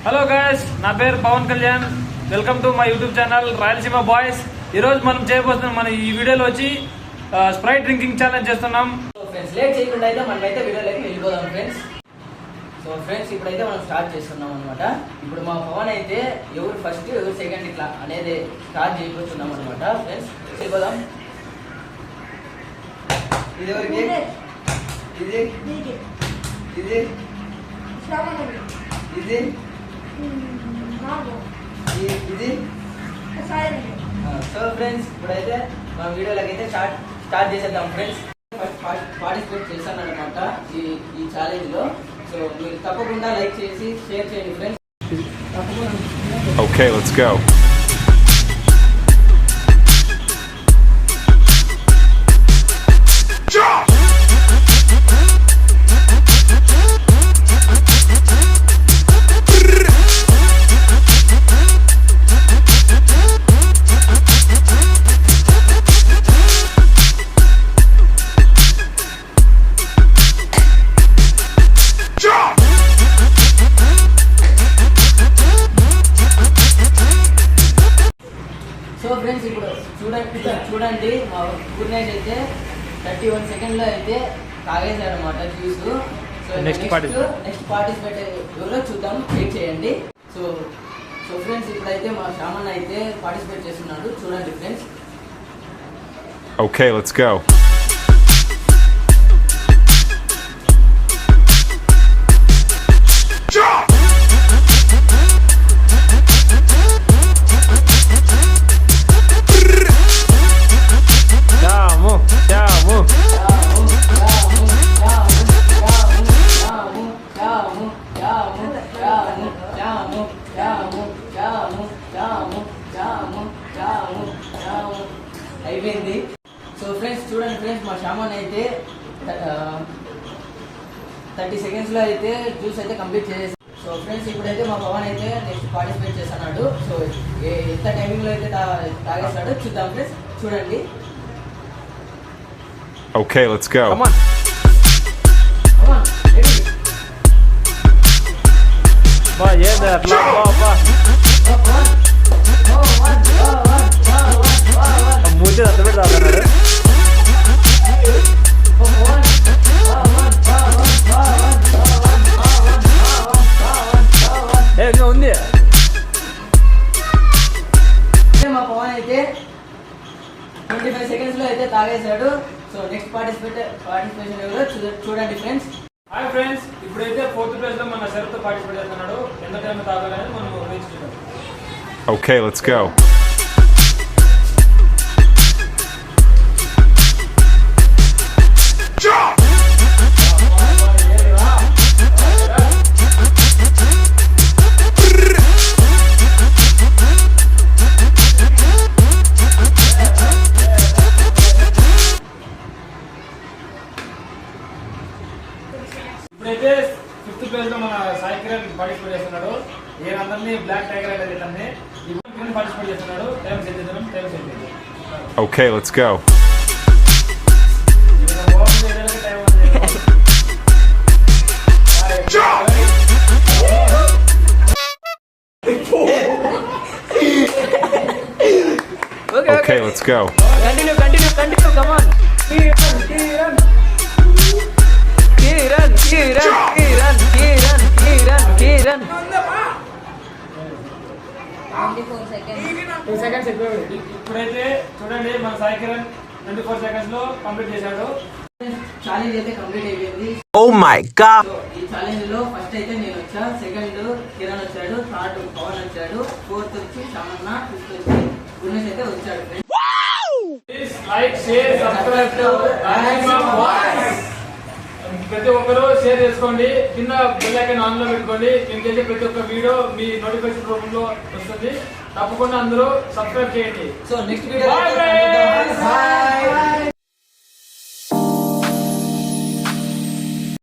Hello guys, నా పేరు Pavan Kalyan. Welcome to my YouTube channel Rayalaseema boys. ఈరోజు మనం చేయబోతున్నాం, మన ఈ వీడియోలో వచ్చి స్ప్రైట్ డ్రింకింగ్ ఛాలెంజ్ చేస్తున్నాం. ఫ్రెండ్స్, లేట్ చేయకుండా అయితే మనమైతే వీడియోలోకి వెళ్ళిపోదాం ఫ్రెండ్స్. సో ఫ్రెండ్స్, ఇప్పుడైతే మనం స్టార్ట్ చేస్తున్నాం అనమాట. ఇప్పుడు మా పవన్ అయితే ఎవరు ఫస్ట్ ఎవరు సెకండ్ ఇట్లా అనేది స్టార్ట్ చేయబోతున్నాం అనమాట. ఫ్రెండ్స్ వెళ్ళిపోదాం. ఇది ఎవరికి? ఇది ఇది ఇది ఇది. సో ఫ్రెండ్స్, ఇప్పుడైతే మన వీడియోలోకి అయితే స్టార్ట్ చేసేద్దాం ఫ్రెండ్స్. ఫస్ట్ పార్టిసిపేట్ చేశాను అనమాట ఈ ఛాలెంజ్ లో. సో మీరు తప్పకుండా లైక్ చేసి షేర్ చేయండి friends. Okay, let's go. So friends, ఇప్పుడు చూడండి మా పూర్ణేష్ అయితే 31 సెకండ్లో అయితే తాగేశాడు అనమాట జ్యూస్. సో నెక్స్ట్ పార్టిసిపేట్ ఎవరో చూద్దాం, వెయిట్ చేయండి. సో ఫ్రెండ్స్, ఇప్పుడైతే మా శ్యామన్న అయితే పార్టిసిపేట్ చేస్తున్నాడు, చూడండి ఫ్రెండ్స్. Okay, let's go. అయిపోయింది. సో ఫ్రెండ్స్, చూడండి ఫ్రెండ్స్, మా శ్యామన్ అయితే 30 సెకండ్స్లో అయితే జ్యూస్ అయితే కంప్లీట్ చేసేసి. సో ఫ్రెండ్స్, ఇప్పుడైతే మా పవన్ అయితే నెక్స్ట్ పార్టిసిపేట్ చేస్తున్నాడు. సో ఎంత టైమింగ్లో అయితే తాగేస్తాడో చూద్దాం ఫ్రెండ్స్, చూడండి. Okay, let's go. Come on. బా ఏది అట్లా బా మూతి అర్థ పెట్టి తాగుతున్నాడు. ఇంకా ఉంది. మా పవన్ అయితే 25 సెకండ్స్లో అయితే తాగేశాడు. సో నెక్స్ట్ పార్టిసిపేషన్ ఎవరో చూడండి ఫ్రెండ్స్. హాయ్ ఫ్రెండ్స్, ఇప్పుడైతే 4th ప్లేస్ లో మన శరత్ పార్టిసిపేట్ చేస్తున్నాడు. ఎంత టైం తాగాలని మనం నేర్చుకుంటాం. Okay, let's go. ఇప్పుడైతే 5th ప్లేస్ లో మన సాయి కిరణ్ పార్టిసిపేట్ చేస్తున్నాడు. అందరినీ బ్లాక్ టైగర్ అనేది ఇతన్ని పార్టిసిపేట్ చేస్తున్నాడు. టైం సెట్ చేద్దాం. Okay, let's go. Okay, let's go. Continue, come on. Kiran. 2 seconds ఇప్పుడైతే చూడండి, మన సాయి కిరణ్ 24 seconds లో కంప్లీట్ చేశాడు. ఛాలెంజ్ అయితే కంప్లీట్ అయిపోయింది. Oh my god. ఈ ఛాలెంజ్ లో ఫస్ట్ అయితే నేను వచ్చా, సెకండ్ కిరణ్ వచ్చాడు, థర్డ్ పవన్ వచ్చాడు, 4th వచ్చి శ్యామన్న, 5th వచ్చి గుణేష్ అయితే వచ్చాడు. Please like, share, subscribe to Rayalaseema boys. ప్రతి ఒక్కరు షేర్ చేసుకోండి, కింద బెల్ ఐకాన్ ఆన్ లో పెట్టుకోండి. నేను చేసే ప్రతి ఒక్క వీడియో మీ నోటిఫికేషన్ రూపంలో వస్తుంది. తప్పకుండా అందరూ సబ్స్క్రైబ్ చేయండి. So next video